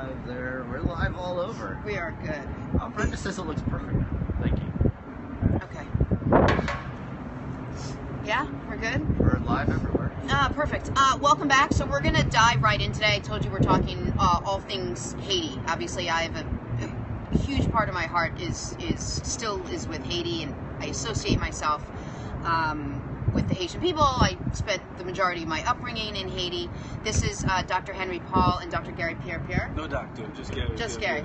live there. We're live all over. We are good. Brenda says it looks perfect. Thank you. Okay. Yeah, we're good? We're live everywhere. Perfect. Welcome back. So we're going to dive right in today. I told you we're talking all things Haiti. Obviously, I have a huge part of my heart is still with Haiti, and I associate myself with the Haitian people. I spent the majority of my upbringing in Haiti. This is Dr. Henri Paul and Dr. Garry Pierre-Pierre. No doctor, just Garry. Just Garry.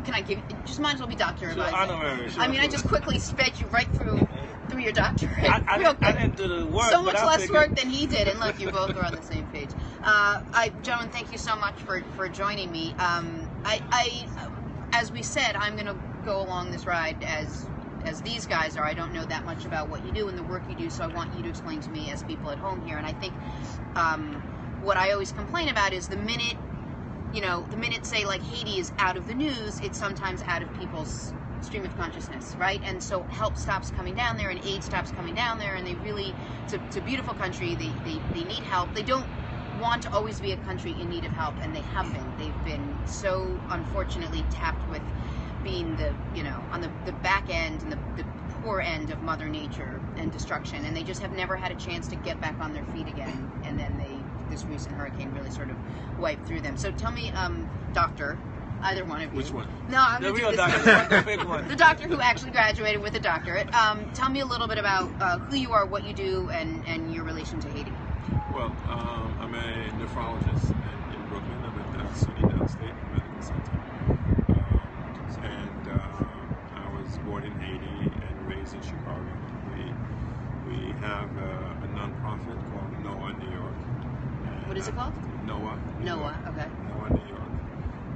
Can I give? Just might as well be doctor. Sure, honorary. Sure, I mean, I just quickly sped you right through your doctorate. I didn't do the work. So much less work than he did, and look, you both are on the same page. Gentlemen, thank you so much for joining me. As we said, I'm going to go along this ride as these guys are. I don't know that much about what you do and the work you do, so I want you to explain to me as people at home here. And I think what I always complain about is the minute say like Haiti is out of the news, it's sometimes out of people's stream of consciousness, right? And so help stops coming down there and aid stops coming down there, and they really, it's a beautiful country. They need help. They don't want to always be a country in need of help, and they have been. They've been so unfortunately tapped with being on the back end and the poor end of Mother Nature and destruction, and they just have never had a chance to get back on their feet again. And then this recent hurricane really sort of wiped through them. So tell me, doctor, either one of you. Which one? No, I'm the going to real do doctor, the big one. The doctor who actually graduated with a doctorate. Tell me a little bit about who you are, what you do, and your relation to Haiti. Well, I'm a nephrologist in Brooklyn. I'm at SUNY Downstate Medical Center. I was born in Haiti and raised in Chicago. We have a nonprofit called NOAA New York. What is it called? NOAA. NOAA, okay. NOAA New York.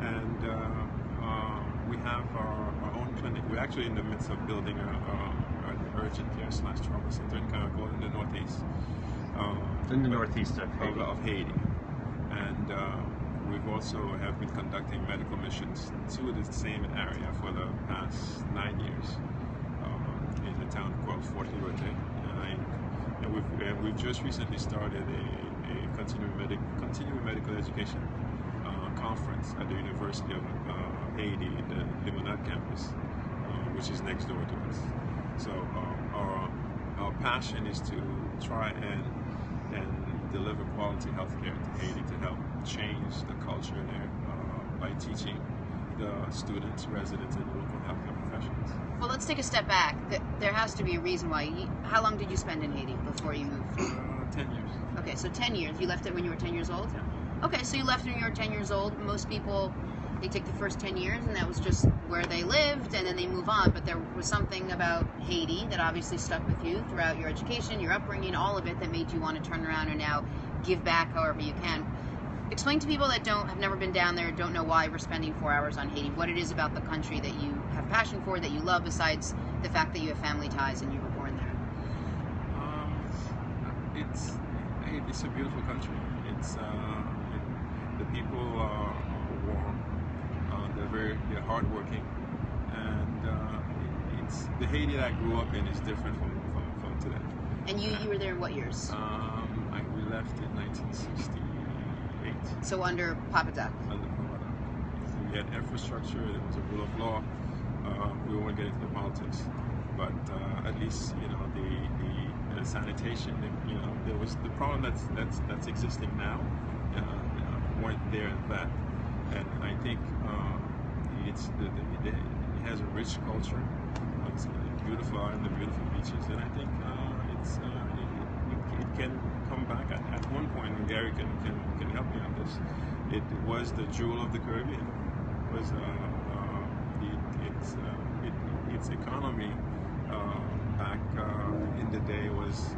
And we have our own clinic. We're actually in the midst of building an urgent care / trauma center in Caracol in the northeast. In the northeast of Haiti. And we've also have been conducting medical missions to the same area for the past 9 years in a town called Fort Liberté. And we've just recently started a continuing medical education conference at the University of Haiti, the Limonade campus, which is next door to us. So our passion is to try and deliver quality healthcare to Haiti to help change the culture there by teaching the students, residents, and local healthcare professionals. Well, let's take a step back. There has to be a reason why. How long did you spend in Haiti before you moved? 10 years. Okay, so 10 years. You left it when you were 10 years old? Yeah. Okay, so you left when you were 10 years old. Most people, they take the first 10 years and that was just where they lived, and then they move on. But there was something about Haiti that obviously stuck with you throughout your education, your upbringing, all of it, that made you want to turn around and now give back however you can. Explain to people that have never been down there, don't know why we're spending 4 hours on Haiti, what it is about the country that you have passion for, that you love, besides the fact that you have family ties and you were born there. It's a beautiful country. The people are warm. They're hardworking, and it's the Haiti that I grew up in is different from today. And you were there in what years? We left in 1968. So under Papa Doc. Under Papa Doc. We had infrastructure. There was a rule of law. We won't get into the politics, but at least the sanitation. There was the problem that's existing now. Weren't there then, and I think it has a rich culture. It's a beautiful island, the beautiful beaches, and I think it can come back at one point. And Garry can help me on this. It was the jewel of the Caribbean. It was its economy back in the day was.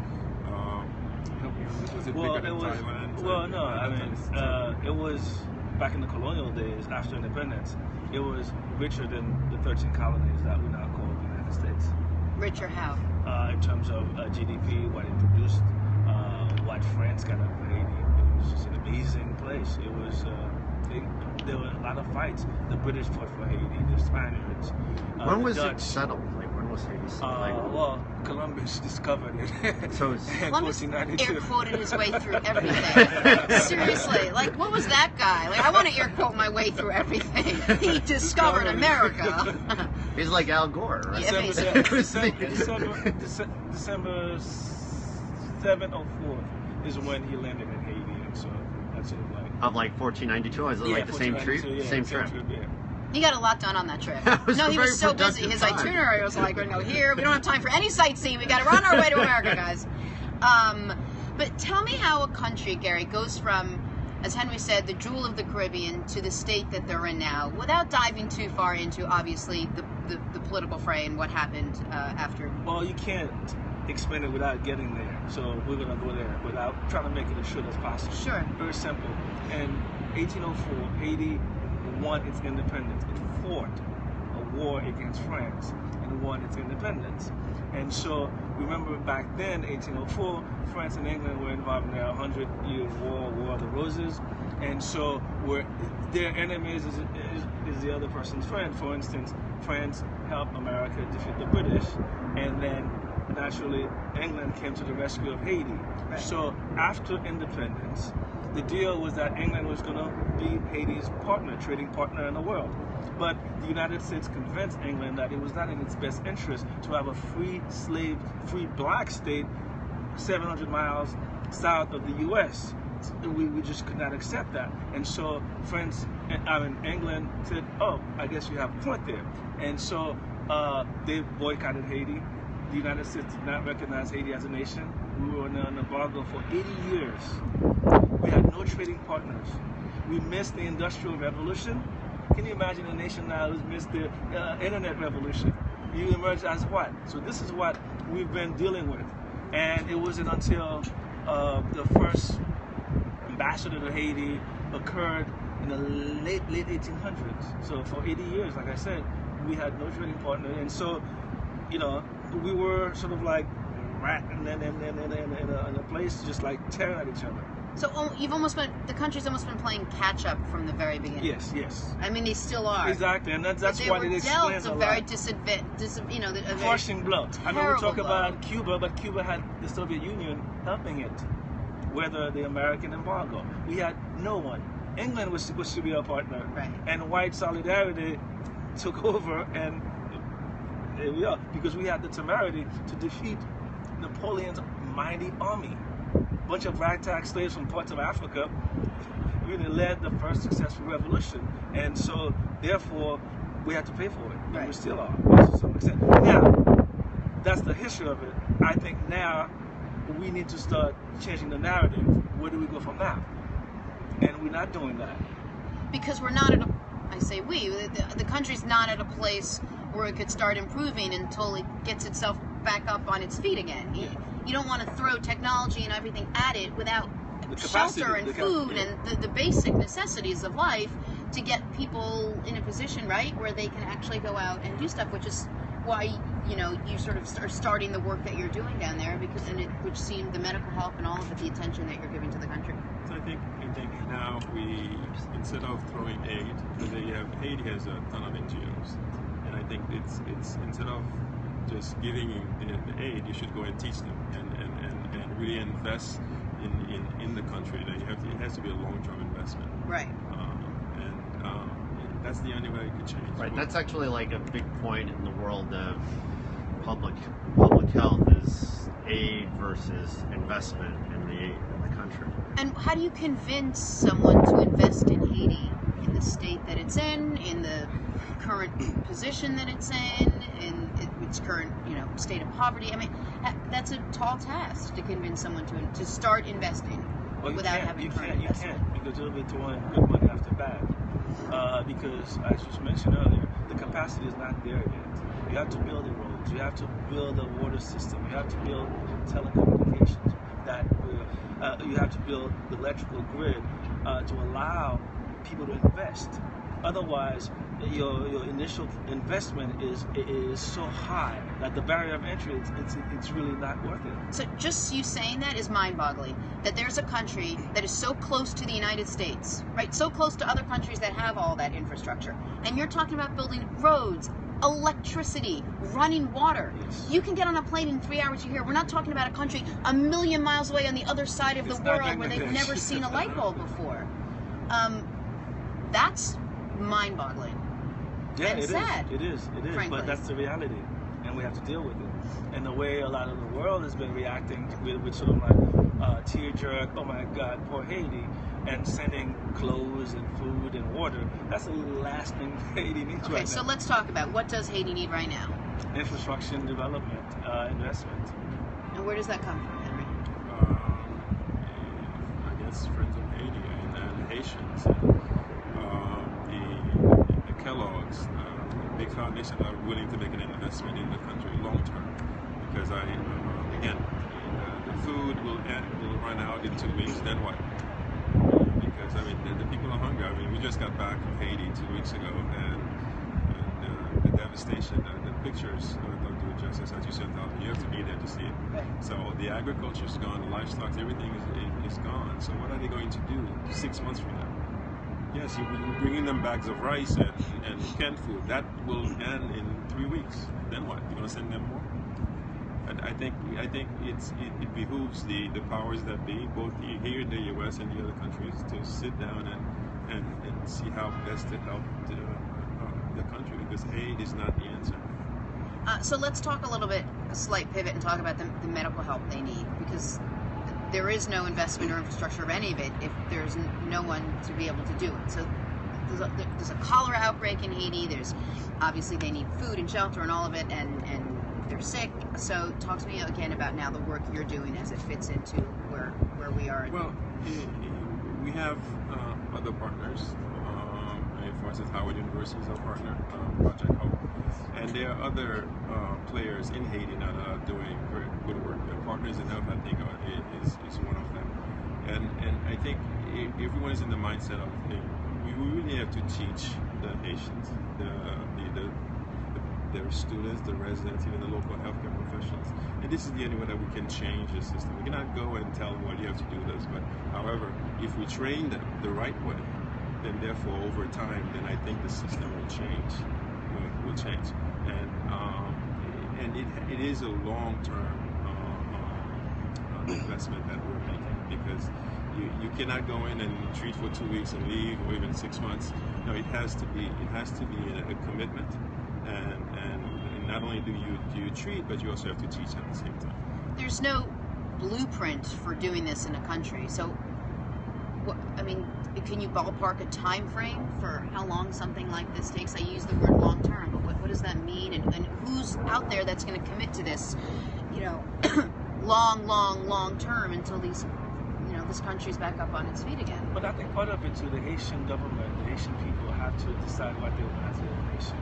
Was it bigger than Thailand? Well, no, I mean, it was back in the colonial days after independence. It was richer than the 13 colonies that we now call the United States. Richer how? In terms of GDP, what it produced, what France got out of Haiti. It was just an amazing place. It was. There were a lot of fights. The British fought for Haiti. The Spaniards. When was it settled? Like when was Haiti? Like, Well, Columbus discovered it. so it's, in Columbus 1492. air quoted his way through everything. Seriously, like what was that guy? Like I want to air quote my way through everything. He discovered America. he's like Al Gore, right? Yeah, December 7th or 4th is when he landed in Haiti, and so that's sort of like Of like 1492, is it like the same trip? 1492, yeah, Same trip. yeah. He got a lot done on that trip. That was No, a he was very so busy. productive His time. itinerary was like, we're going to go here. We don't have time for any sightseeing. We got to run our way to America, guys. But tell me how a country, Garry, goes from, as Henry said, the jewel of the Caribbean to the state that they're in now, without diving too far into, obviously, the political fray and what happened after. Well, you can't explain it without getting there, so we're going to go there without trying to make it as short as possible. Sure. Very simple. In 1804, Haiti won its independence. It fought a war against France and won its independence. And so, remember back then, 1804, France and England were involved in their 100-year war, War of the Roses. And so, their enemies is the other person's friend. For instance, France helped America defeat the British, and then naturally, England came to the rescue of Haiti. Right. So, after independence, the deal was that England was going to be Haiti's partner, trading partner in the world. But the United States convinced England that it was not in its best interest to have a free black state 700 miles south of the U.S. We just could not accept that. And so England said, oh, I guess you have a point there. And so they boycotted Haiti. The United States did not recognize Haiti as a nation. We were on an embargo for 80 years. We had no trading partners. We missed the Industrial Revolution. Can you imagine a nation now who's missed the Internet Revolution? You emerge as what? So this is what we've been dealing with. And it wasn't until the first ambassador to Haiti occurred in the late 1800s. So for 80 years, like I said, we had no trading partner. And so, you know, we were sort of like rat in a place just like tearing at each other. So the country's almost been playing catch up from the very beginning. Yes. I mean, they still are. Exactly, and that's they why were it explains dealt a a very lot. Crushing blow. I mean, we talk blow. about Cuba, but Cuba had the Soviet Union helping it weather the American embargo. We had no one. England was supposed to be our partner, right? And white solidarity took over, and here we are, because we had the temerity to defeat Napoleon's mighty army. A bunch of ragtag slaves from parts of Africa really led the first successful revolution, and so therefore we had to pay for it, and right. we still are to some extent. Now, that's the history of it. I think now we need to start changing the narrative. Where do we go from now? And we're not doing that. Because we're not at a, I say we, the country's not at a place where it could start improving until it gets itself back up on its feet again. You don't want to throw technology and everything at it without shelter and food and the basic necessities of life to get people in a position, right, where they can actually go out and do stuff, which is why, you know, you sort of are starting the work that you're doing down there, because which seemed the medical help and all of it, the attention that you're giving to the country. So I think now we, instead of throwing aid, because Haiti has a ton of NGOs, and I think it's instead of just giving the aid, you should go and teach them and really invest in the country. That it has to be a long-term investment. Right. And that's the only way it could change. Right. That's actually like a big point in the world of public health is aid versus investment in the country. And how do you convince someone to invest in Haiti, in the state that it's in the current position that it's in its current, you know, state of poverty? I mean, that's a tall task to convince someone to start investing without having current investment. You can't, because you'll be throwing good money after bad. Because, as you mentioned earlier, the capacity is not there yet. You have to build the roads. You have to build the water system. You have to build telecommunications. You have to build the electrical grid to allow people to invest. Otherwise, your initial investment is so high that the barrier of entry it's really not worth it. So just you saying that is mind-boggling. That there's a country that is so close to the United States, right? So close to other countries that have all that infrastructure, and you're talking about building roads, electricity, running water. Yes. You can get on a plane in 3 hours, you're here. We're not talking about a country a million miles away on the other side of the world where they've never seen a light bulb before. That's mind-boggling. Yeah, and it sad, is. frankly. But that's the reality, and we have to deal with it. And the way a lot of the world has been reacting with sort of like tear jerk, oh my God, poor Haiti, and sending clothes and food and water. That's the last thing Haiti needs right now. Okay, so let's talk about what does Haiti need right now? Infrastructure and development, investment. And where does that come from, Henry? I guess friends of Haiti and Haitians, the Kellogg's, big foundations are willing to make an investment in the country long term, because again, the food will run out in 2 weeks. Then what? Because I mean, the people are hungry. I mean, we just got back from Haiti 2 weeks ago, and the devastation, the pictures don't do it justice. As you said, you have to be there to see it. Right. So the agriculture's gone, the livestock, everything is gone. So what are they going to do 6 months from now? Yes, you're bringing them bags of rice and canned food. That will end in 3 weeks. Then what? You're going to send them more? And I think it behooves the powers that be, both here in the U.S. and the other countries, to sit down and see how best to help the country, because aid is not the answer. So let's talk a little bit, a slight pivot, and talk about the medical help they need, because there is no investment or infrastructure of any of it if there's no one to be able to do it. So there's a cholera outbreak in Haiti. There's obviously they need food and shelter and all of it, and they're sick. So talk to me again about now the work you're doing as it fits into where we are. Well, we have other partners. For instance, Howard University is our partner, Project Hope, and there are other players in Haiti that are doing very good work. Partners in Health, I think, is one of them. And I think everyone is in the mindset of, hey, we really have to teach the Haitians, their students, the residents, even the local healthcare professionals. And this is the only way that we can change the system. We cannot go and tell them, well, you have to do this. But however, if we train them the right way, then therefore over time, then I think the system will change. Will change. And it is a long-term investment that we're making, because you cannot go in and treat for 2 weeks and leave, or even 6 months. No, it has to be a commitment, and not only do you treat, but you also have to teach at the same time. There's no blueprint for doing this in a country. So, can you ballpark a time frame for how long something like this takes? I use the word long term, but what does that mean? And who's out there that's going to commit to this, long term until this country's back up on its feet again? But I think part of it too, the Haitian government, the Haitian people have to decide what they want as a nation.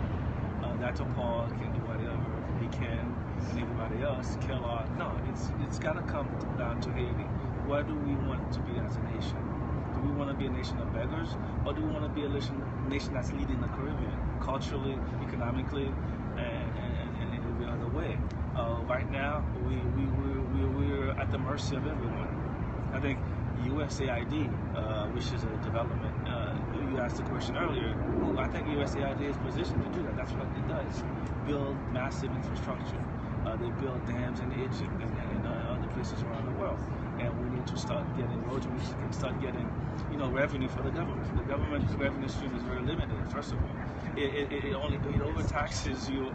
Dr. Paul can do whatever he can, and everybody else kill off. No, it's got to come down to Haiti. What do we want to be as a nation? Do we want to be a nation of beggars, or do we want to be a nation that's leading the Caribbean culturally, economically, and in every other way? Right now, we're at the mercy of everyone. I think USAID, which is a development, you asked the question earlier, I think USAID is positioned to do that. That's what it does. Build massive infrastructure. They build dams in Egypt and other places around the world. And we need to start getting roads. We need to start getting, revenue for the government. The government's revenue stream is very limited. First of all, it overtaxes you,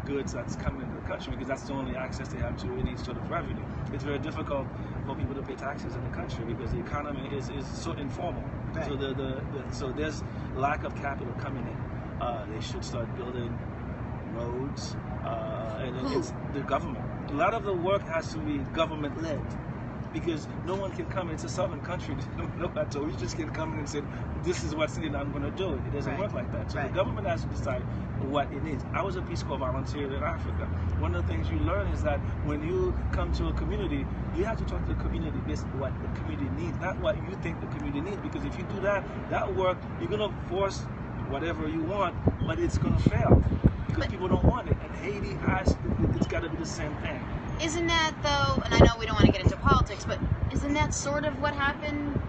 goods that's coming into the country, because that's the only access they have to any sort of revenue. It's very difficult for people to pay taxes in the country because the economy is so informal. Right. So so there's lack of capital coming in. They should start building roads, and it's the government. A lot of the work has to be government-led, because no one can come into a southern country so we just can come in and say, this is what's needed, I'm going to do it. It doesn't work like that. So the government has to decide what it needs. I was a Peace Corps volunteer in Africa. One of the things you learn is that when you come to a community, you have to talk to the community based on what the community needs, not what you think the community needs. Because if you do that work, you're going to force whatever you want, but it's going to fail because people don't want it. And Haiti it's got to be the same thing. Isn't that, though, and I know we don't want to get into politics, but isn't that sort of what happened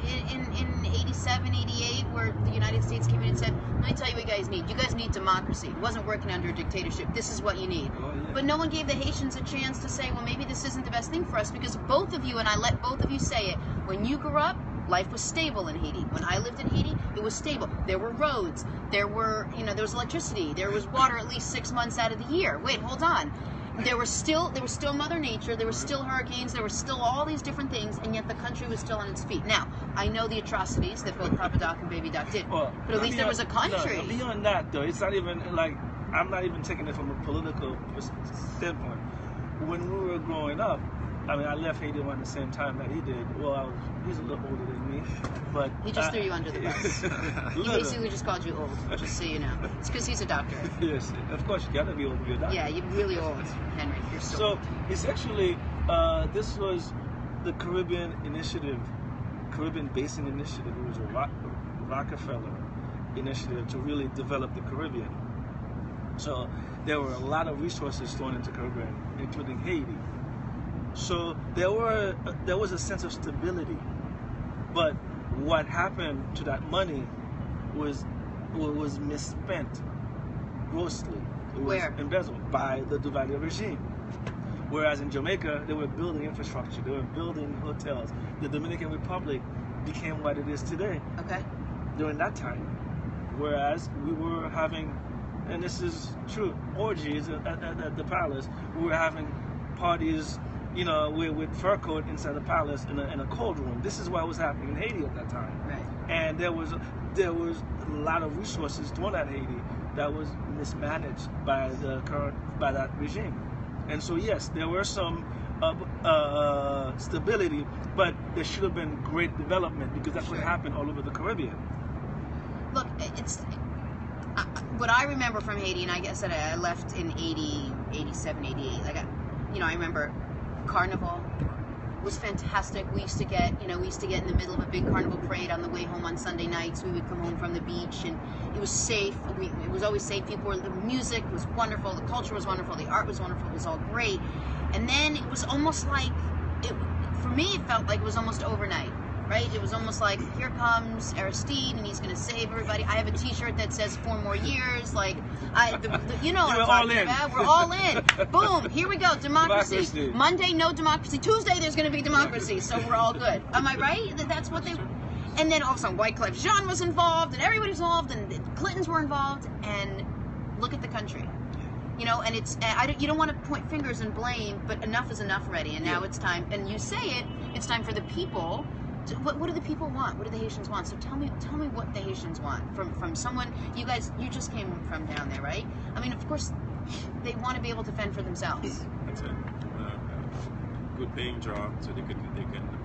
in 87, 88, where the United United States came in and said, let me tell you what you guys need. You guys need democracy. It wasn't working under a dictatorship. This is what you need. Oh, yeah. But no one gave the Haitians a chance to say, well, maybe this isn't the best thing for us, because both of you, and I let both of you say it, when you grew up, life was stable in Haiti. When I lived in Haiti, it was stable. There were roads. There were, there was electricity. There was water at least 6 months out of the year. Wait, hold on. There was still Mother Nature. There were still hurricanes. There were still all these different things, and yet the country was still on its feet. Now, I know the atrocities that both Papa Doc and Baby Doc did, but at least there was a country. No, beyond that, though, it's not even like, I'm not even taking it from a political standpoint. When we were growing up, I mean, I left Haiti around the same time that he did. Well, he's a little older than me, but he just threw you under the bus. He basically just called you old, just so you know. It's because he's a doctor. Yes, of course, you gotta be old to be a doctor. Yeah, you're really old, Henry. You're so essentially, this was the Caribbean Initiative, Caribbean Basin Initiative. It was a Rockefeller initiative to really develop the Caribbean. So there were a lot of resources thrown into Caribbean, including Haiti. So there was a sense of stability, but what happened to that money was misspent grossly. It was embezzled by the Duvalier regime. Whereas in Jamaica, they were building infrastructure, they were building hotels. The Dominican Republic became what it is today. Okay. During that time, whereas we were having, and this is true, orgies at the palace. We were having parties, with fur coat inside the palace in a cold room. This is what was happening in Haiti at that time. Right. And there was a lot of resources thrown at Haiti that was mismanaged by that regime. And so yes, there were some stability, but there should have been great development, because that's what happened all over the Caribbean. Look, it's what I remember from Haiti, and I guess that I left in 80, 87, 88. I remember Carnival was fantastic. We used to get in the middle of a big carnival parade on the way home on Sunday nights. We would come home from the beach, and it was safe. It was always safe. The music was wonderful. The culture was wonderful. The art was wonderful. It was all great. And then it was almost like, for me, it felt like it was almost overnight. Right? It was almost like, here comes Aristide, and he's going to save everybody. I have a T-shirt that says 4 more years. You know what I'm talking about. We're all in. Boom. Here we go. Democracy. Monday, no democracy. Tuesday, there's going to be democracy. So we're all good. Am I right? That's what they. And then all of a sudden, Wyclef Jean was involved, and everybody's involved, and the Clintons were involved. And look at the country. And it's you don't want to point fingers and blame, but enough is enough already. And now it's time. And you say it. It's time for the people. What do the people want? What do the Haitians want? So tell me what the Haitians want from someone. You just came from down there, right? I mean, of course, they want to be able to fend for themselves. That's it. Good paying job, so they can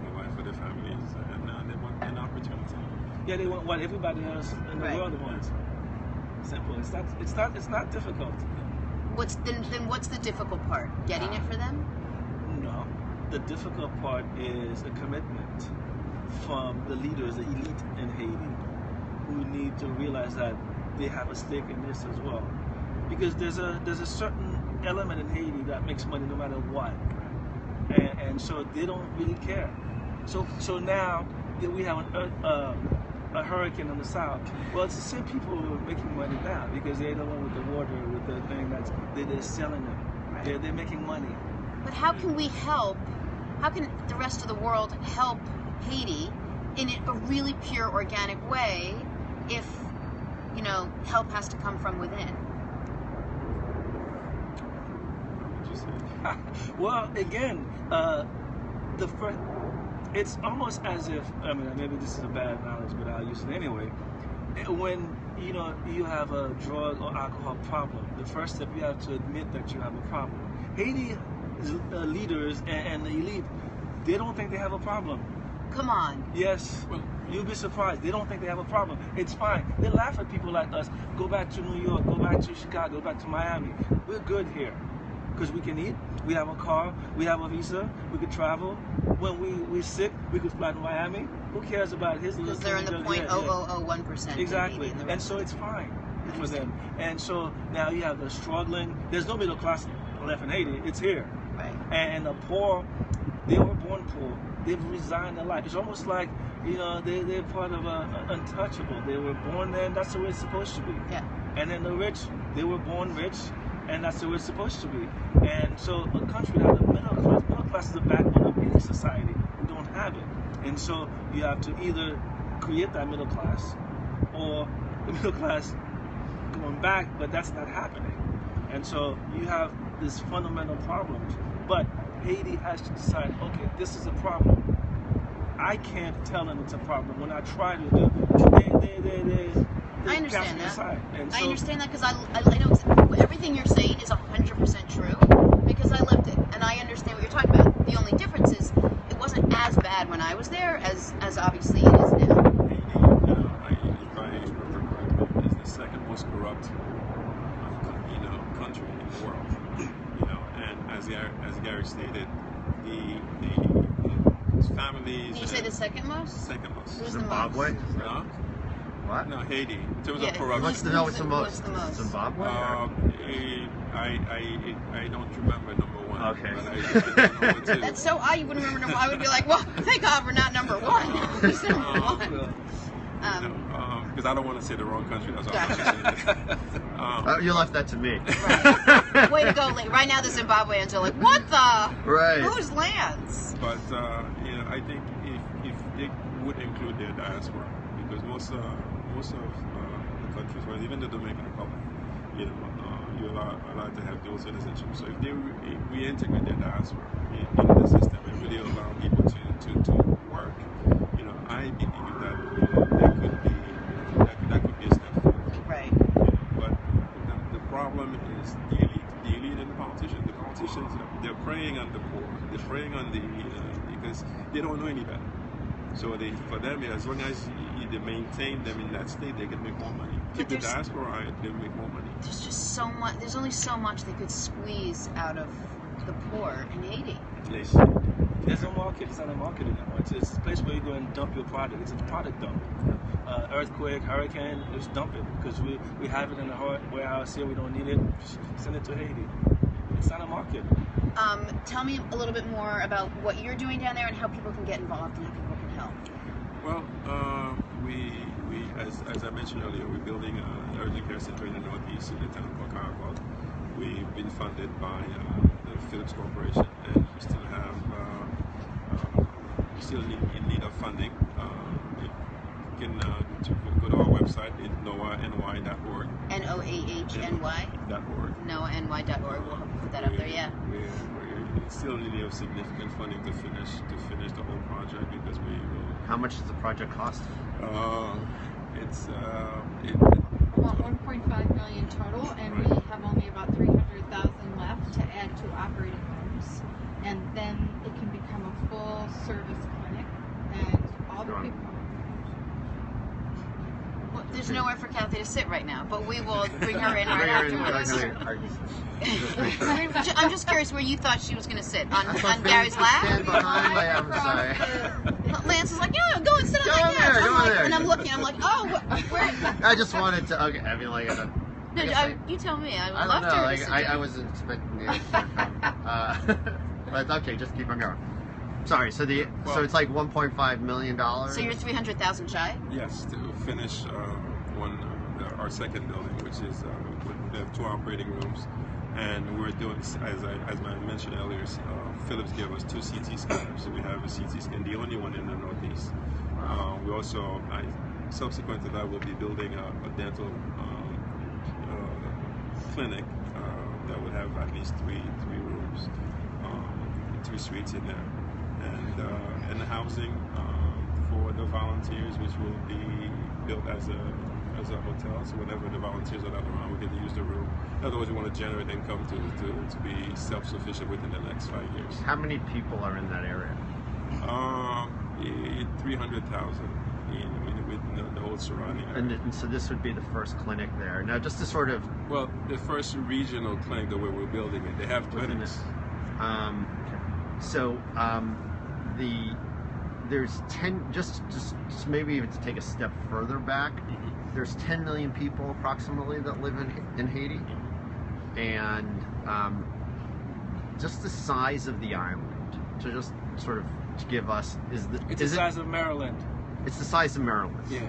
provide for their families, and they want an opportunity. Yeah, they want what everybody else in the world wants. Simple. It's not difficult. What's the difficult part? Getting it for them? No, the difficult part is a commitment from the leaders, the elite in Haiti, who need to realize that they have a stake in this as well. Because there's a certain element in Haiti that makes money no matter what, and so they don't really care. So now that we have a hurricane in the south, well, it's the same people who are making money now, because they're the one with the water, with the thing they're selling it. They're making money. But how can we help? How can the rest of the world help Haiti in a really pure, organic way if, help has to come from within? What would you say? Well, again, it's almost as if, maybe this is a bad analogy, but I'll use it anyway. When, you have a drug or alcohol problem, the first step, you have to admit that you have a problem. Haiti leaders and the elite, they don't think they have a problem. Come on. Yes. Well, you'll be surprised. They don't think they have a problem. It's fine. They laugh at people like us. Go back to New York. Go back to Chicago. Go back to Miami. We're good here. Because we can eat. We have a car. We have a visa. We could travel. When we're sick, we could fly to Miami. Who cares about his little... Because they're in the 0.0001%. Exactly. And so it's fine for them. And so now you have the struggling. There's no middle class left in Haiti. It's here. Right. And the poor, they were born poor. They've resigned their life. It's almost like You know, they're part of a untouchable. They were born there, and that's the way it's supposed to be. Yeah. And then the rich, they were born rich, and that's the way it's supposed to be. And so a country that the middle class is the backbone of any society. We don't have it. And so you have to either create that middle class, or the middle class going back, but that's not happening. And so you have this fundamental problems. But Haiti has to decide, okay, this is a problem. I can't tell them it's a problem. When I try to do, I understand that. aside. And so, I understand that because I know everything you're saying is 100% true because I lived it and I understand what you're talking about. The only difference is it wasn't as bad when I was there as obviously it is now. Haiti, if I remember correctly, is the second most corrupt, country in the world. And as Garry stated, the families. Did you say the second most? Second most. Who's Zimbabwe? the most? Huh? What? No, Haiti. In terms Yeah, of corruption. What's the most? What's the most? Zimbabwe? I don't remember number one. Okay. But I don't know what to. That's so odd. You wouldn't remember number one. I would be like, well, thank God we're not number one. Who's number one? Because I don't want to say the wrong country. That's all I'm saying. You left that to me. Right. Way to go, Lee. Right now the Zimbabweans are like, what the? Right. Whose lands? But I think if they would include their diaspora, because most of the countries, well, even the Dominican Republic, you're allowed to have dual citizenship. So if they reintegrate their diaspora in the system and really allow people to work, I believe that could be a step forward. Right. But the problem is the elite and the politicians. The politicians, they're preying on the poor. They're preying on the because they don't know any better. So for them, as long as they maintain them in that state, they can make more money. Keep the diaspora, they make more money. There's just so much. There's only so much they could squeeze out of the poor in Haiti. Yes. There's a market. It's not a market anymore. It's a place where you go and dump your product. It's a product dump. Earthquake, hurricane, just dump it because we have it in the warehouse here. We don't need it. Just send it to Haiti. It's not a market. Tell me a little bit more about what you're doing down there and how people can get involved and how people can help. Well, we as I mentioned earlier, we're building an urgent care center in the Northeast in the town of Port. We've been funded by the Philips Corporation, and we still have in need of funding. You can go to our website, noahny.org. NOAHNY.org. NOAHNY.org. We'll put that up there. Yeah. We're still in need of significant funding to finish the whole project because we will. How much does the project cost? It's About 1.5 million total, and we have only about 300,000 left to add to operating rooms, and then it can become a full service clinic, and all the people. Well, there's nowhere for Kathy to sit right now, but we will bring her in right afterwards. I'm just curious where you thought she was going to sit. On Gary's lap? Stand behind my sorry. Lance is like, yeah, go and sit on my couch. Go there. And I'm looking, I'm like, oh, where? I just wanted to, okay, I mean, like, You tell me. I would I love don't know, to. like, I wasn't expecting it. But okay, just keep on going. Sorry, so it's like $1.5 million. So you're 300,000 shy? Yes, to finish our second building, which is we have 2 operating rooms, and we're doing, as I mentioned earlier, Philips gave us 2 CT scanners, so we have a CT scan, the only one in the Northeast. We also, subsequent to that, we'll be building a dental clinic that would have at least 3 rooms, 3 suites in there. And the housing for the volunteers, which will be built as a hotel. So whenever the volunteers are not around, we get to use the room. In other words, we want to generate income to be self-sufficient within the next 5 years. How many people are in that area? 300,000 with the whole surrounding area. And so this would be the first clinic there. Now, just to sort of... Well, the first regional clinic, the way we're building it, they have clinics. There's 10, just maybe even to take a step further back, there's 10 million people approximately that live in Haiti, and just the size of the island, to just sort of give us, It's the size of Maryland. It's the size of Maryland. Yeah.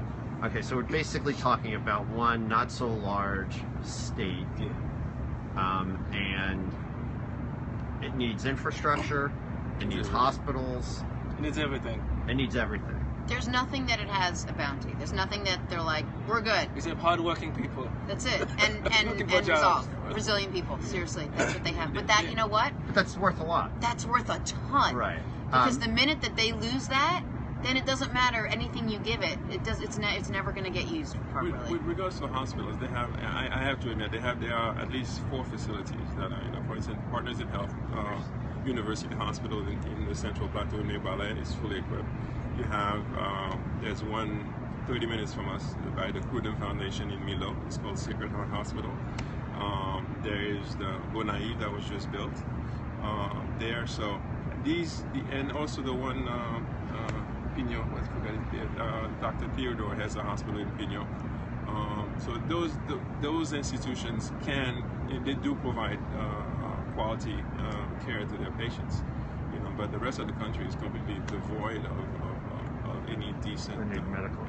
Okay, so we're basically talking about one not so large state, and it needs infrastructure, it needs hospitals, It needs everything. it needs everything. There's nothing that it has a bounty. There's nothing that they're like, we're good. Except hardworking people. That's it. And Looking for jobs. resolve. Resilient people. Seriously, that's what they have. But that, you know what? But that's worth a lot. That's worth a ton. Right. Because the minute that they lose that, then it doesn't matter anything you give it. It's never going to get used properly. With regards to hospitals, they have. I have to admit, there are at least 4 facilities that are, for instance, Partners in Health, University Hospital in the Central Plateau near Ballet is fully equipped. You have there's one 30 minutes from us by the Cruden Foundation in Milo. It's called Sacred Heart Hospital. There is the Bonaïve that was just built there. So and also the one. Pino, let's forget it. Dr. Theodore has a hospital in Pino. So those institutions they do provide quality care to their patients, but the rest of the country is completely devoid of any decent medical.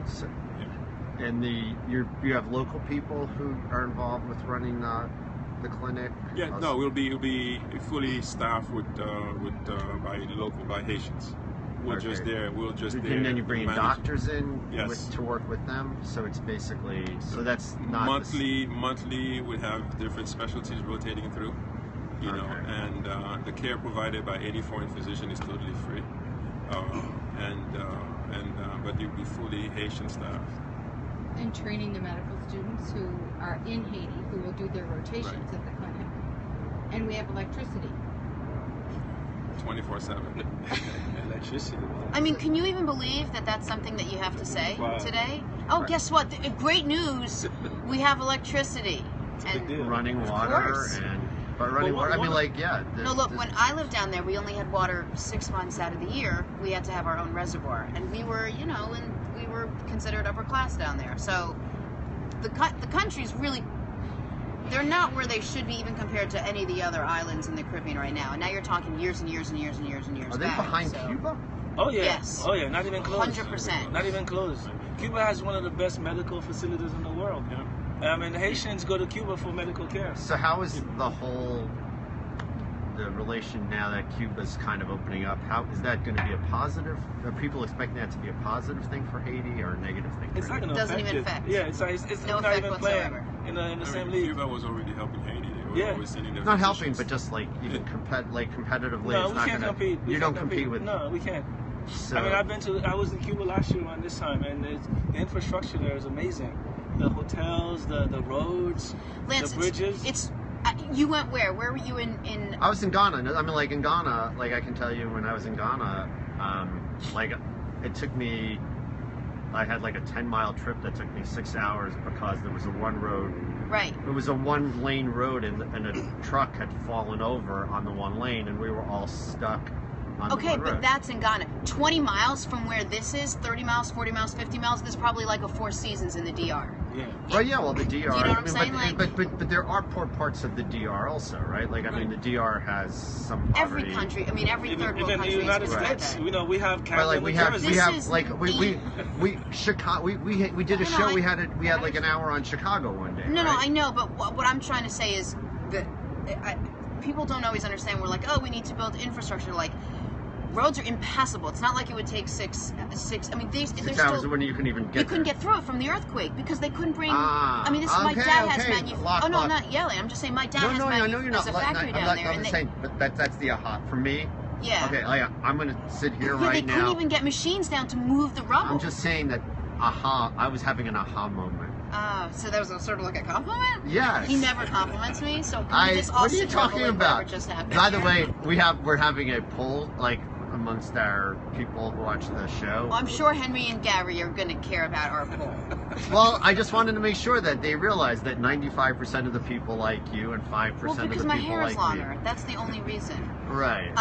yeah. And you have local people who are involved with running the clinic. Yeah, no, we'll be fully staffed by Haitians. We're Okay. just there. And then you bring in manage. doctors in Yes. to work with them. So it's basically that's not monthly we have different specialties rotating through, Okay. and the care provided by any foreign physician is totally free, but you'll be fully Haitian staffed. And training the medical students who are in Haiti who will do their rotations at the clinic. And we have electricity. 24/7. Electricity. I mean, can you even believe that that's something that you have to say Wow. today? Oh, Right. guess what? Great news. We have electricity. It's a big And deal. running Of water course. but running Well, water. I mean, what- yeah. no, look, when I lived down there, we only had water 6 months out of the year. We had to have our own reservoir. And we were, and we were considered upper class down there. So the country's really, they're not where they should be even compared to any of the other islands in the Caribbean right now. And now you're talking years and years and years and years and years Are they back. behind so. Cuba? Oh yeah. Yes. Oh yeah. Not even close. 100%. Not even close. Cuba has one of the best medical facilities in the world. I mean, Haitians go to Cuba for medical care. So how is the relation now that Cuba's kind of opening up? How is that going to be a positive? Are people expecting that to be a positive thing for Haiti or a negative thing for It's not Haiti? going to Doesn't affect even it. affect. Yeah, it's No not effect even whatsoever. playing in the same I mean, league. Cuba was already helping Haiti. They were Yeah. always sending their Not helping, physicians. but just like even competitively, No, it's we not can't gonna. compete. We You can't don't compete with. No, we can't. So, I mean, I was in Cuba last year around this time, and the infrastructure there is amazing. The hotels, the roads, Lance, the bridges. It's you went where? Where were you in? I was in Ghana. I mean, like in Ghana, like I can tell you when I was in Ghana, like it took me. I had like a 10-mile trip that took me 6 hours because there was a one road. Right. It was a one-lane road, and a truck had fallen over on the one lane, and we were all stuck on the Okay, one but road. that's in Ghana. 20 miles from where this is, 30 miles, 40 miles, 50 miles, there's probably like a Four Seasons in the DR. Yeah. Well, yeah, well, the DR. Do you know what I'm saying? but there are poor parts of the DR also, right? Like, I mean, the DR has some poverty. Every country, I mean, every Even, third world even the country United is like States, that. we have Right, Canada, like New we have, Jersey. we This have, is like we Chicago. We did a No, show. I- We had like an hour on Chicago one day. No, right? I know, but what I'm trying to say is that people don't always understand. We're like, oh, we need to build infrastructure. Like, roads are impassable. It's not like it would take six. I mean, they're 6 hours still. when you can even get. You couldn't there. get through it from the earthquake because they couldn't bring. Ah, I mean, my okay, dad has okay. Oh no, I'm not yelling. I'm just saying my dad has No, I know you're not. has a factory down there, I'm and they, saying, but that's the aha for me. yeah. Okay, I'm gonna sit here Yeah, right they couldn't now. even get machines down to move the rubble. I'm just saying that aha. I was having an aha moment. So that was sort of like a compliment? Yes. He never compliments me, so can we just all What are you sit here and talking believe whatever about? just happened? By the way, we're having a poll like amongst our people who watch the show. Well, I'm sure Henry and Garry are going to care about our poll. Well, I just wanted to make sure that they realize that 95% of the people like you and 5% Well, of the people because my hair like is longer. That's the only reason. me. Right.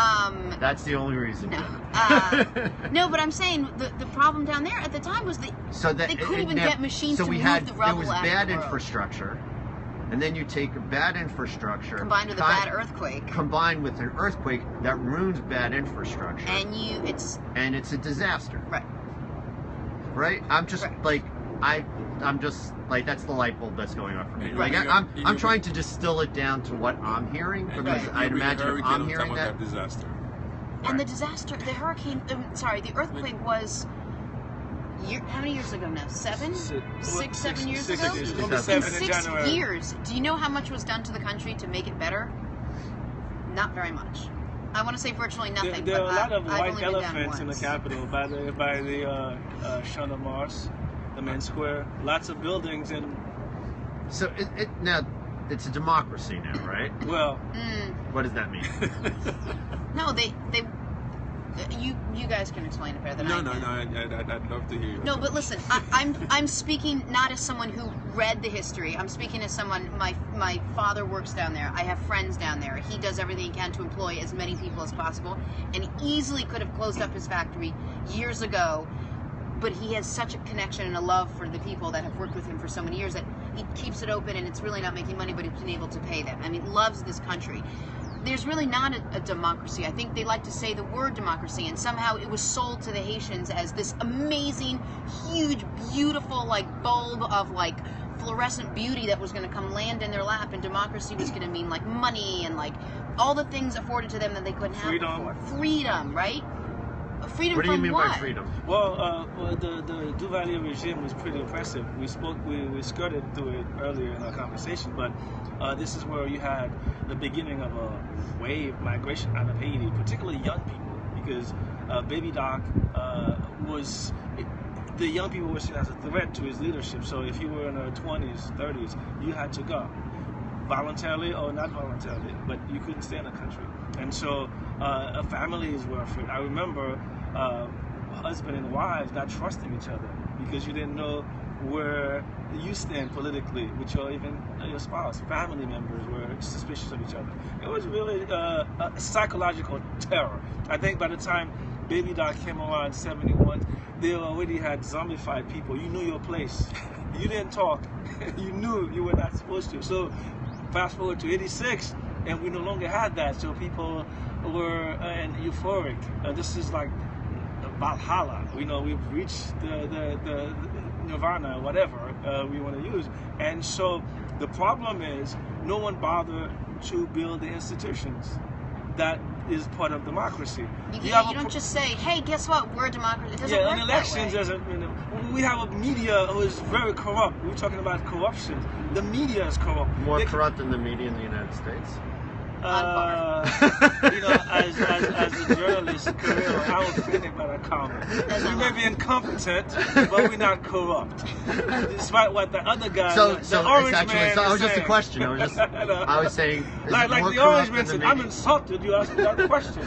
That's the only reason. No. Jenna. No, but I'm saying the problem down there at the time was So that they couldn't even get machines so to we move had, the rubble there was out bad of the road. infrastructure, and then you take a bad infrastructure combined with a bad earthquake. combined with an earthquake that ruins bad infrastructure, And it's and it's a disaster. right. right? I'm just like I'm just like that's the light bulb that's going off for me. Right. Like I'm trying to distill it down to what I'm hearing because I'd imagine if I'm hearing that disaster. And the disaster, the hurricane, the earthquake was, how many years ago now? 7 years ago? In 6 years. Do you know how much was done to the country to make it better? Not very much. I want to say virtually nothing. There are but a lot of I've white only been down elephants in the once. Capitol by the Champ de Mars, the Main Square. Lots of buildings and So now it's a democracy now, right? well. What does that mean? No, you guys can explain it better than I can. I'd love to hear you. No, but listen, I'm speaking not as someone who read the history. I'm speaking as someone. My father works down there. I have friends down there. He does everything he can to employ as many people as possible, and easily could have closed up his factory years ago. But he has such a connection and a love for the people that have worked with him for so many years that he keeps it open, and it's really not making money, but he's been able to pay them. I mean, loves this country. There's really not a democracy. I think they like to say the word democracy, and somehow it was sold to the Haitians as this amazing, huge, beautiful, like, bulb of, like, fluorescent beauty that was going to come land in their lap, and democracy was going to mean, like, money and, like, all the things afforded to them that they couldn't have before. Freedom, right? Freedom What do you from mean what? by freedom? Well, the Duvalier regime was pretty impressive. We skirted through it earlier in our conversation, but this is where you had the beginning of a wave migration out of Haiti, particularly young people, because Baby Doc the young people were seen as a threat to his leadership. So if you were in your 20s, 30s, you had to go, voluntarily or not voluntarily, but you couldn't stay in the country. And so families were afraid. I remember husband and wives not trusting each other because you didn't know where you stand politically with your spouse. Family members were suspicious of each other. It was really a psychological terror. I think by the time Baby Doc came around 71, they already had zombified people. You knew your place. You didn't talk. You knew you were not supposed to. So fast forward to 86, and we no longer had that. So people were euphoric. This is like Valhalla. We've reached the nirvana, whatever we want to use. And so the problem is no one bothered to build the institutions. That is part of democracy. You don't just say, "Hey, guess what? We're a democracy." It doesn't work in elections, that way. we have a media who is very corrupt. We're talking about corruption. The media is corrupt. More corrupt than the media in the United States? As a journalist career, I was thinking about a comment. We may be incompetent, but we're not corrupt. Despite what the other guy, the orange man, I was just a question. I was saying, like the orange man said, I'm insulted. You asked me that question.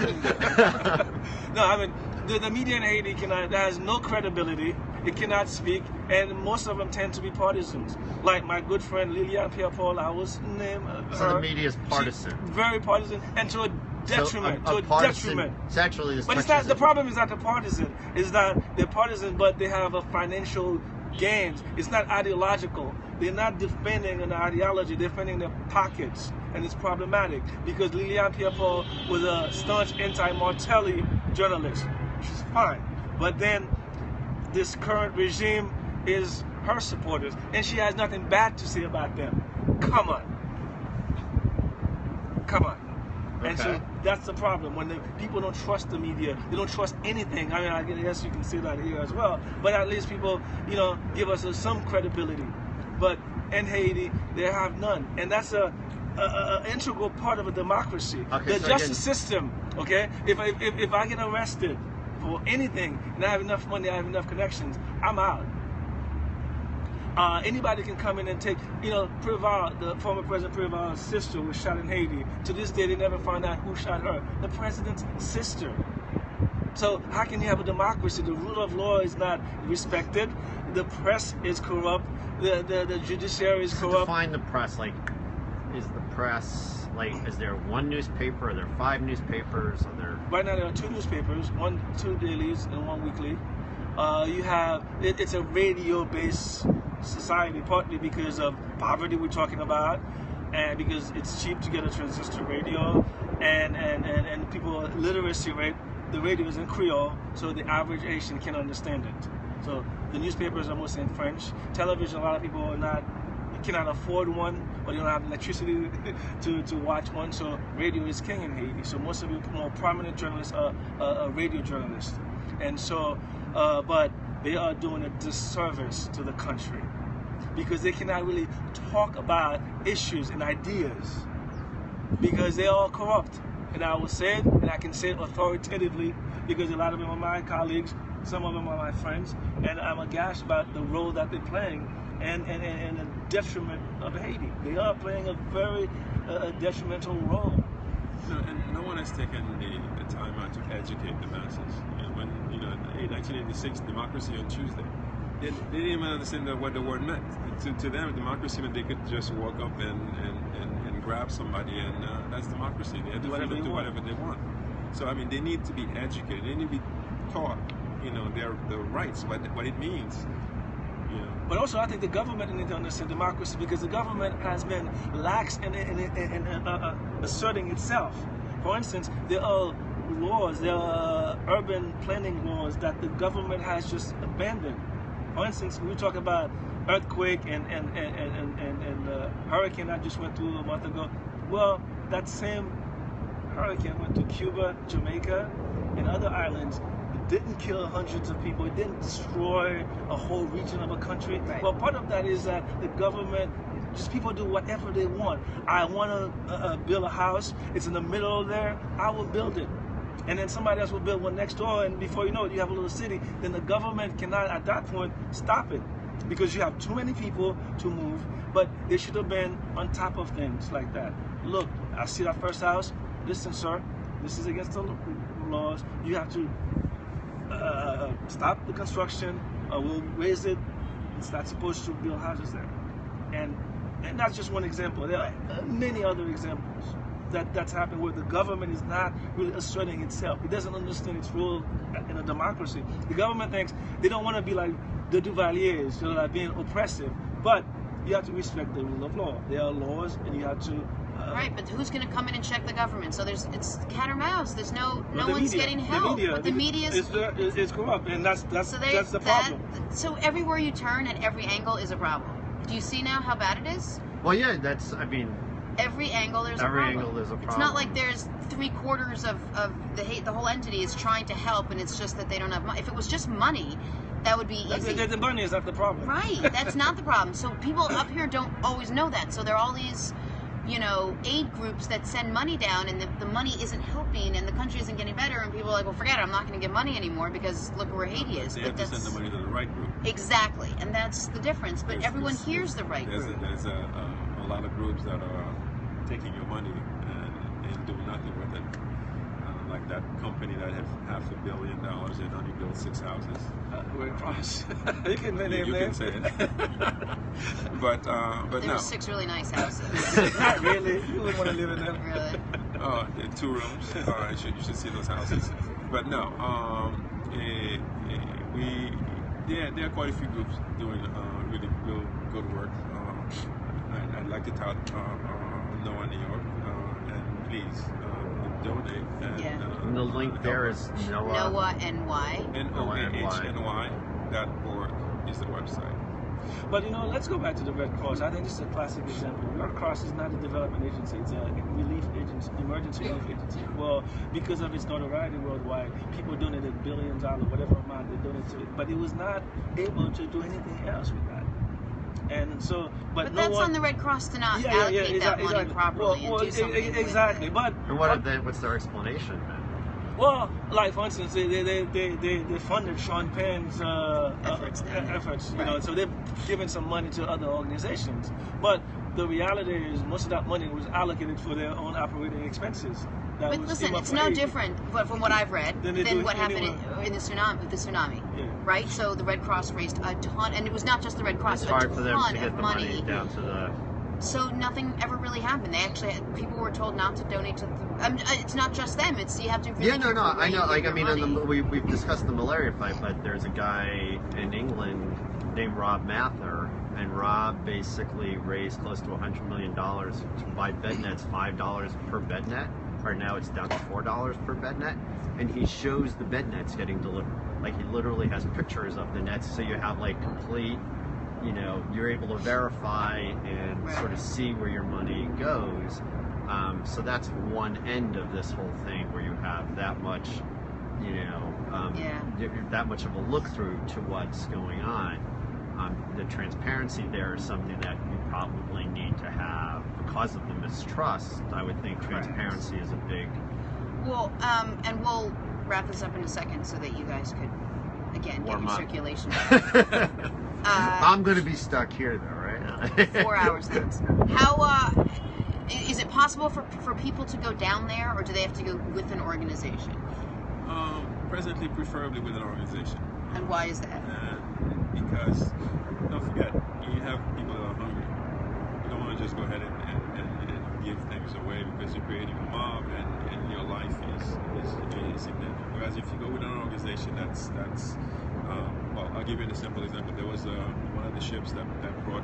No, I mean the media in Haiti has no credibility. It cannot speak, and most of them tend to be partisans. Like my good friend Liliane Pierre-Paul, I was named her. So the media is partisan. Very partisan, and to a detriment. Detriment. It's actually but it's not. The problem is not the partisan. Is that they're partisan, but they have a financial gains. It's not ideological. They're not defending an ideology. They're defending their pockets, and it's problematic because Liliane Pierre-Paul was a staunch anti-Martelly journalist, which is fine. But then this current regime is her supporters, and she has nothing bad to say about them. Come on. Okay. And so that's the problem. When the people don't trust the media, they don't trust anything. I mean, I guess you can say that here as well. But at least people, give us some credibility. But in Haiti, they have none, and that's a integral part of a democracy. Okay, the justice system. Okay, if I get arrested for anything, and I have enough money, I have enough connections, I'm out. Anybody can come in and take, Préval, the former President Préval's sister was shot in Haiti. To this day, they never found out who shot her. The president's sister. So how can you have a democracy? The rule of law is not respected. The press is corrupt. The judiciary is corrupt. Define the press. Like, is the press, is there one newspaper? Are there 5 newspapers? Right now there are 2 newspapers, 2 dailies and 1 weekly. You have, it's a radio-based society, partly because of poverty we're talking about, and because it's cheap to get a transistor radio, and people literacy rate, the radio is in Creole, so the average Asian can understand it. So the newspapers are mostly in French. Television, a lot of people cannot afford one, or they don't have electricity to watch one. So radio is king in Haiti. So most of the more prominent journalists are radio journalists, and so but they are doing a disservice to the country because they cannot really talk about issues and ideas because they are corrupt. And I will say it, and I can say it authoritatively because a lot of them are my colleagues, some of them are my friends, and I'm aghast about the role that they're playing and the detriment of Haiti. They are playing a very detrimental role. No, and no one has taken the time out to educate the masses. And when, in 1986, democracy on Tuesday, they didn't even understand what the word meant. To them, democracy meant they could just walk up and grab somebody, and that's democracy. They have the freedom to do whatever they want. So, I mean, they need to be educated. They need to be taught, their rights, what it means. But also, I think the government needs to understand democracy because the government has been lax in asserting itself. For instance, there are laws, there are urban planning laws that the government has just abandoned. For instance, we talk about earthquake and hurricane that just went through a month ago. Well, that same hurricane went to Cuba, Jamaica, and other islands. It didn't kill hundreds of people. It didn't destroy a whole region of a country. Right. Well, part of that is that the government, just people do whatever they want. I want to build a house. It's in the middle of there. I will build it. And then somebody else will build one next door, and before you know it, you have a little city. Then the government cannot, at that point, stop it because you have too many people to move. But they should have been on top of things like that. Look, I see that first house. Listen, sir, this is against the laws. You have to stop the construction, or we'll raise it. It's not supposed to build houses there. And that's just one example. There are many other examples that's happened where the government is not really asserting itself. It doesn't understand its role in a democracy. The government thinks they don't want to be like the Duvaliers, like being oppressive, but you have to respect the rule of law. There are laws, and you have to. Right, but who's going to come in and check the government? So it's cat or mouse. There's no one's media, getting help. The media is corrupt, and that's the problem. So everywhere you turn, at every angle, is a problem. Do you see now how bad it is? Well, yeah, every angle there's a problem. It's not like there's 3/4 of the whole entity is trying to help, and it's just that they don't have money. If it was just money, that would be easy. The money is not the problem. Right, that's not the problem. So people up here don't always know that. So there are all these, aid groups that send money down, and the money isn't helping, and the country isn't getting better, and people are like, well, forget it, I'm not going to give money anymore because look where Haiti is. They have to send the money to the right group. Exactly, and that's the difference. But everyone hears the right group. There's a lot of groups that are taking your money and do nothing with it. Like that company that has $500 million and only built 6 houses. Red Cross. You can name you can say it. but there no. were 6 really nice houses. Not really. You wouldn't want to live in them. Really? Oh, 2 rooms. You should see those houses. But no, there are quite a few groups doing really good work. I'd like to tout Noah, New York, and please donate. And the link there is NOAHNY. NOAHNY.org is the website. But let's go back to the Red Cross. I think this is a classic example. The Red Cross is not a development agency; it's a relief agency, emergency relief agency. Well, because of its notoriety worldwide, people donated billions, whatever amount they donated to it, but it was not able to do anything else with that. And so, but no that's one, on the Red Cross to not allocate that money properly and do something exactly. with it. But what's their explanation then? Well, like for instance, they funded Sean Penn's efforts, so they're giving some money to other organizations. But the reality is, most of that money was allocated for their own operating expenses. But listen, it's no different from what I've read than what happened in the tsunami. Yeah. Right? So the Red Cross raised a ton, and it was not just the Red Cross, It's hard for them to ton get of the money down to the. So nothing ever really happened. They actually people were told not to donate to. It's not just them. It's you have to. Really I know. Like we've discussed the malaria fight, but there's a guy in England named Rob Mather, and Rob basically raised close to $100 million to buy bed nets, $5 per bed net. Or now it's down to $4 per bed net, and he shows the bed nets getting delivered. Like he literally has pictures of the nets, so you have like complete, you're able to verify and sort of see where your money goes. So that's one end of this whole thing where you have that much, that much of a look through to what's going on. The transparency there is something that you probably need to have because of the mistrust. I would think transparency is a big. Well, and we'll wrap this up in a second so that you guys could, again, get your circulation back. I'm going to be stuck here though, right? 4 hours hence. How is it possible for people to go down there, or do they have to go with an organization? Presently, preferably with an organization. And why is that? Because, don't forget, you have people that are hungry. You don't want to just go ahead and give things away because you're creating a mob and your life is significant. Whereas if you go with an organization that's well, I'll give you a simple example. There was one of the ships that brought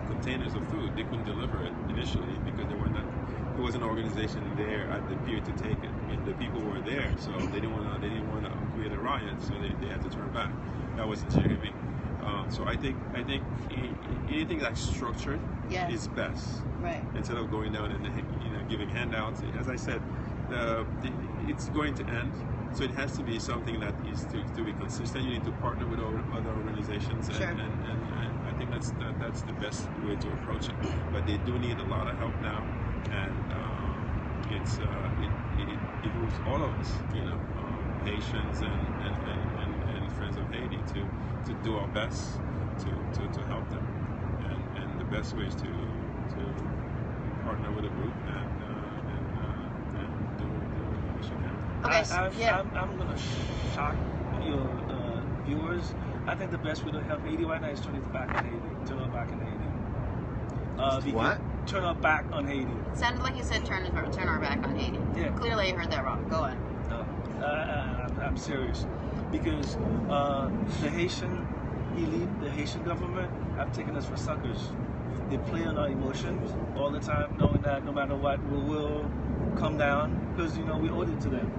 containers of food. They couldn't deliver it initially because there was an organization there at the pier to take it. I mean, the people were there, so they didn't want to create a riot, so they had to turn back. That was legitimate. So I think anything that's structured is best. Right. Instead of going down and giving handouts. As I said, it's going to end. So it has to be something that is to be consistent. You need to partner with other organizations, and I think that's the best way to approach it. But they do need a lot of help now, and it moves all of us, Haitians and friends of Haiti, to do our best to help them, and the best way is to partner with a group and do what you can. Okay, I'm gonna shock your viewers. I think the best way to help Haiti right now is turn our back on Haiti. What? Turn our back on Haiti. It sounded like you said turn our back on Haiti. Yeah. Clearly, I heard that wrong. Go on. I'm serious, because the Haitian elite, the Haitian government, have taken us for suckers. They play on our emotions all the time, knowing that no matter what, we will come down because we owed it to them.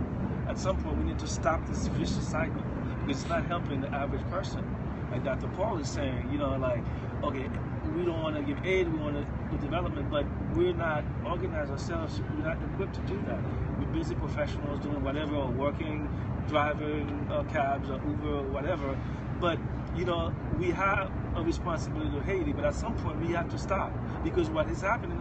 At some point, we need to stop this vicious cycle because it's not helping the average person. Like Dr. Paul is saying, okay, we don't want to give aid, we want to do development, but we're not organized ourselves. We're not equipped to do that. We're busy professionals doing whatever, or working, driving cabs or Uber or whatever. But we have a responsibility to Haiti, but at some point we have to stop, because what is happening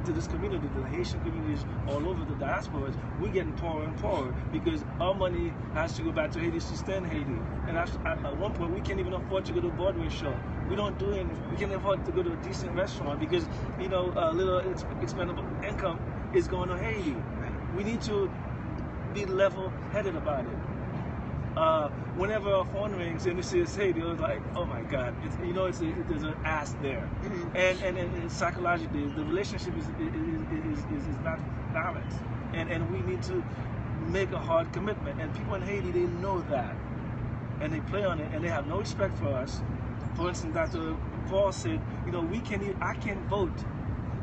to this community, the Haitian communities all over the diasporas, we're getting poorer and poorer because our money has to go back to Haiti to sustain Haiti. And at one point, we can't even afford to go to a Broadway show. We don't do it. We can't afford to go to a decent restaurant because a little expendable income is going to Haiti. We need to be level-headed about it. Whenever our phone rings and it says Haiti, it's like, oh my God, there's an ass there, and psychologically the relationship is not balanced, and we need to make a hard commitment. And people in Haiti, they know that, and they play on it, and they have no respect for us. For instance, Dr. Paul said, I can't vote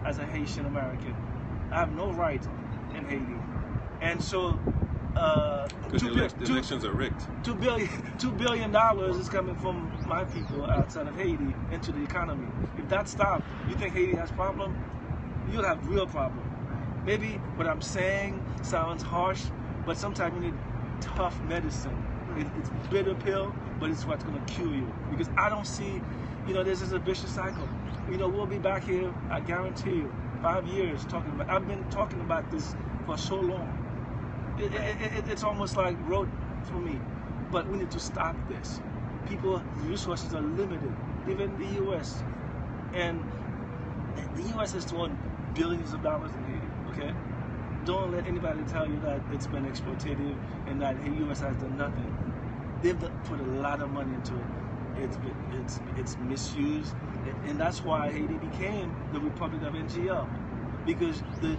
as a Haitian American. I have no right in Haiti, and so. Because the elections are rigged. $2 billion is coming from my people outside of Haiti into the economy. If that stopped, you think Haiti has problem? You'll have real problem. Maybe what I'm saying sounds harsh, but sometimes you need tough medicine. It's bitter pill, but it's what's going to cure you. Because I don't see, this is a vicious cycle. We'll be back here, I guarantee you, 5 years talking about. I've been talking about this for so long. It's almost like road for me, but we need to stop this. People, resources are limited, even the U.S. And the U.S. has thrown billions of dollars in Haiti, okay? Don't let anybody tell you that it's been exploitative and that the U.S. has done nothing. They've put a lot of money into it. It's misused, and that's why Haiti became the Republic of NGL. Because the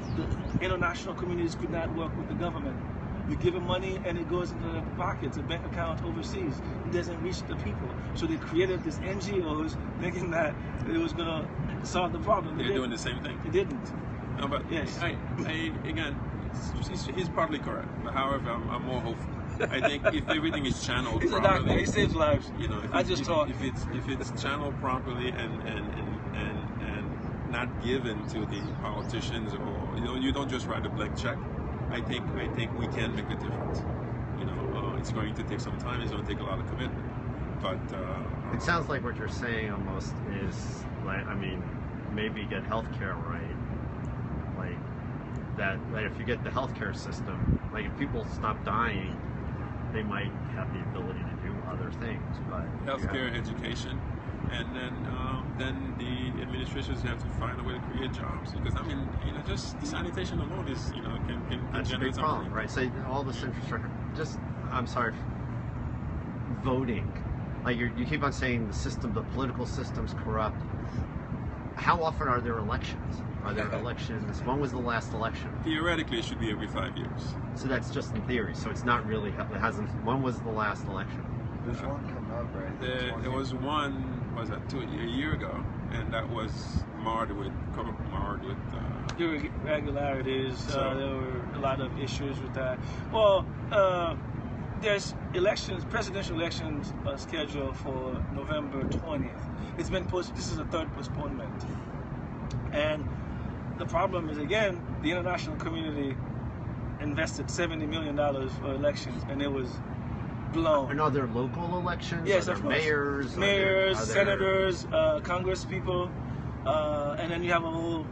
international communities could not work with the government. You give them money and it goes into their pockets, a bank account overseas. It doesn't reach the people. So they created this NGOs thinking that it was going to solve the problem. They're doing the same thing. It didn't. No, but yes. Again, he's partly correct. But however, I'm more hopeful. I think if everything is channeled He's a doctor. properly, He saves lives. you know, if I it's- just if, thought. if it's channeled properly and not given to the politicians, or you don't just write a blank check. I think we can make a difference. You know, it's going to take some time. It's going to take a lot of commitment. But It sounds like what you're saying almost is like, I mean, maybe get healthcare right. Like that if you get the healthcare system, like if people stop dying, they might have the ability to do other things. But healthcare, education, and then the administrations have to find a way to create jobs. Because I mean, just sanitation alone is can that's a generate big problem, something. right? So all this infrastructure, I'm sorry, voting. Like you keep on saying the political system's corrupt. How often are there elections? Are there elections? When was the last election? Theoretically, it should be every 5 years. So that's just in theory. So it's not really. It hasn't. When was the last election? There's one coming up, right? There was one. Was that a year ago? And that was marred with. Irregularities. So- There were a lot of issues with that. Well, there's elections, presidential elections scheduled for November 20th. It's been pushed. This is the third postponement. And the problem is, again, the international community invested $70 million for elections, and it was blown. And are there local elections? Yes, are of there course. mayors? Mayors, are there- senators, Congress people, and then you have a whole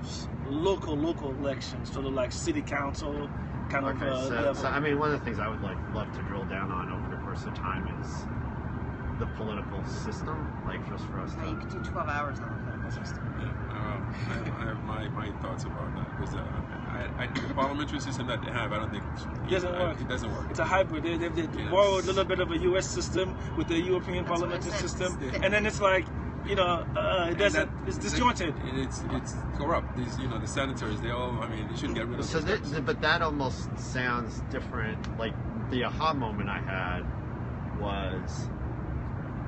local elections, sort of like city council kind of Okay, level. so I mean, one of the things I would love to drill down on over the course of time is the political system, like just for us Oh, you to. could do 12 hours on the political system. I have my thoughts about that because the parliamentary system that they have, I don't think It doesn't work. It doesn't work. It's a hybrid. They Yes. borrowed a little bit of a U.S. system with the European That's what I parliamentary said. system, It's- and then it's like, it doesn't. It's disjointed. It's corrupt. These, the senators, they all. I mean, they should get rid of. So, these guys. but that almost sounds different. Like the aha moment I had was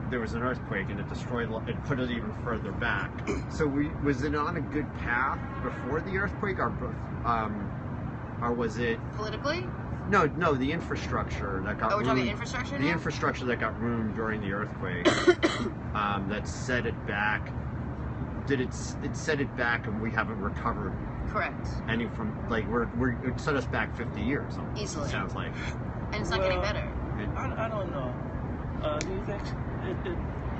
there was an earthquake and it destroyed. It put it even further back. So was it on a good path before the earthquake, or was it? Politically? No, the infrastructure that got Oh, we're talking ruined. infrastructure The now? infrastructure that got ruined during the earthquake, that set it back. Did it set it back, and we haven't recovered Correct. any from like it set us back 50 years. Almost, Easily. It sounds like. And it's not getting Well, better. I don't know. Do you think?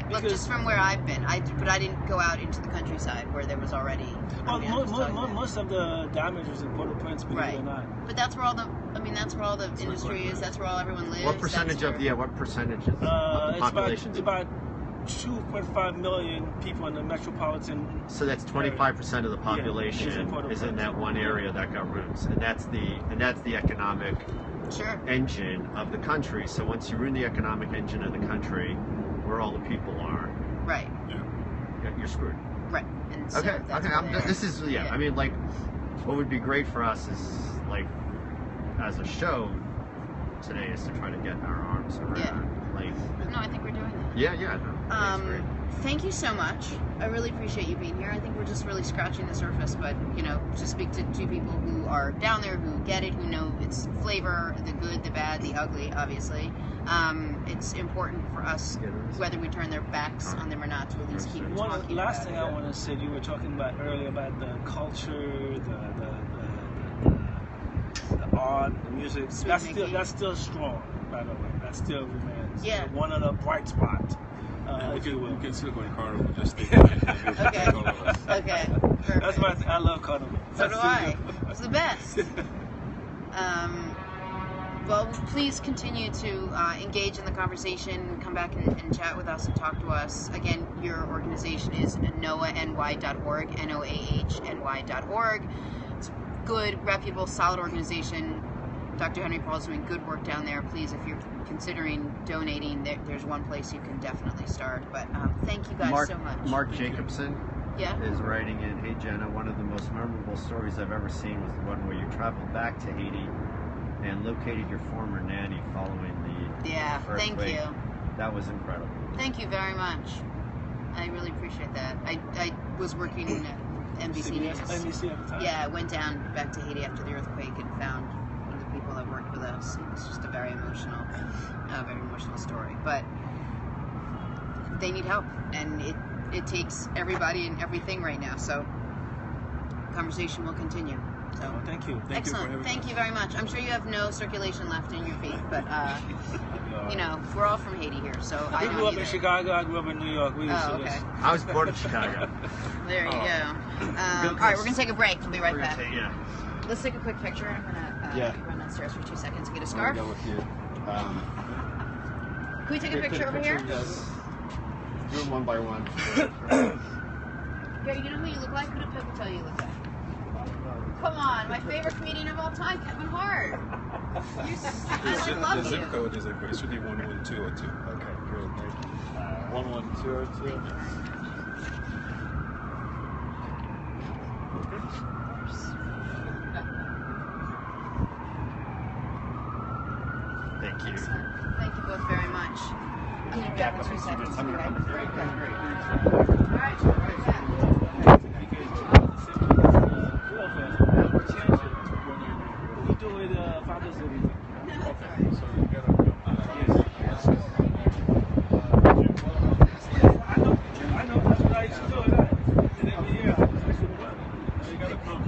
Look, Because- just from where I've been, but I didn't go out into the countryside where there was already. Well, I'm just talking about- most of the damage was in Port-au-Prince, believe it or Right. not. But that's where all the. I mean, that's where all the industry is. That's where all everyone lives. What percentage that's of where- what percentage of the It's population? about 2.5 million people in the metropolitan. So that's 25% of the Yeah, population is in is in Port-au-Prince. that one area that got ruined, and that's the economic Sure. engine of the country. So once you ruin the economic engine of the country, where all the people are, Right. you're screwed. Right. And so Okay. that's Okay. where they are. This is Yeah. I mean, like, what would be great for us is like, as a show today, is to try to get our arms around. Yeah. Like, No, I think we're doing that. yeah. No, that's great. Thank you so much. I really appreciate you being here. I think we're just really scratching the surface, but to speak to two people who are down there, who get it, who know its flavor, the good, the bad, the ugly, obviously. It's important for us, whether we turn their backs on them or not, to at least keep One talking last about thing it. I want to say, you were talking about earlier about the culture, the art, the music. That's still strong, by the way. That still remains one of the bright spots, if you will. You can still go in carnival. Just stay Okay. all of us. Okay. That's my thing. I love carnival. So That's do still I. good. It's the best. Well, please continue to engage in the conversation. Come back and chat with us and talk to us. Again, your organization is noahny.org, noahny.org. It's a good, reputable, solid organization. Dr. Henri Paul is doing good work down there. Please, if you're considering donating, there's one place you can definitely start. But thank you guys so much. Mark Jacobson Yeah. is writing in, "Hey Jenna, one of the most memorable stories I've ever seen was the one where you traveled back to Haiti and located your former nanny following the Yeah, thank earthquake. you. That was incredible." Thank you very much. I really appreciate that. I was working in NBC News. NBC at the time. Yeah, I went down back to Haiti after the earthquake and found one of the people I worked with. for this. It's just a very emotional story. But they need help, and it takes everybody and everything right now. So conversation will continue. So thank you. Excellent. Thank you very much. I'm sure you have no circulation left in your feet, but you know, we're all from Haiti here, so I We don't grew up either. in Chicago. I grew up in New York. We used to Oh, okay. I was born in Chicago. There you go. All right, we're gonna take a break. We'll be right back. Let's take a quick picture. I'm gonna run downstairs for 2 seconds and get a scarf. Go with you. Can we take a picture over here? Yes. Do them one by one. Garry, you know who you look like? Who did people tell you look like? Come on, my favorite comedian of all time, Kevin Hart. I love The you. zip code is it should be 11202. Okay, good. Thank you. 11202. Thank you. Thank you both very much. I'm gonna be back in 2 seconds. I'm Right? gonna come. All right, right back. We do it Father's Day weekend. So you gotta I know. That's what I used to do. And every year, I used to do it. You gotta come.